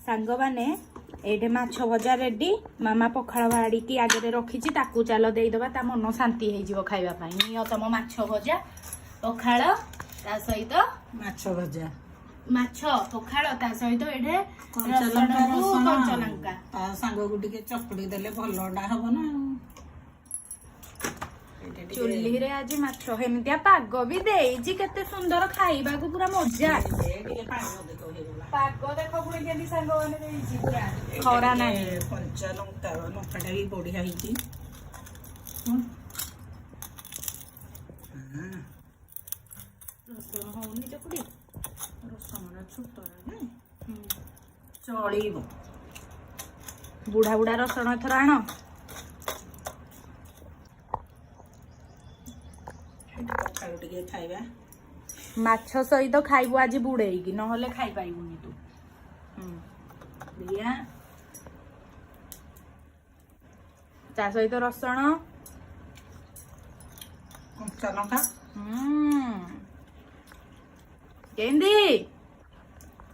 सांग मैंने ये माछ भजा रेडी मामा पखाड़ बाड़ी आगे रखी चल देदेबा ता मन शांति हो खावाई नियो तुम माछ भजा पखाड़ ता सहित माछ भजा माछ पखाड़ ता सहित ये कंचा लंका सांग को टिके चकुड़ी देले भलडा हबो ना चुल्ली रे आज माछ हेमतिया पाग भी देइजी केते सुंदर खाइबा को पूरा मजा पाग देखो पुणी केली सांग माने देइजी पूरा खरा नाही कंचा लंका लंकाटा भी बढ़िया हिची रसुण होनी चकुड़ी रसमरा छोटा रे चलिबो बुढ़ा बुढ़ा रसुण एथर आण पखाड़ टिके खाइबा माछ सहित खाइबू आज बुड़ेगी नहले खाई पाइबुनी तू दिया ता सहित रसुण कंचा लंका केंदी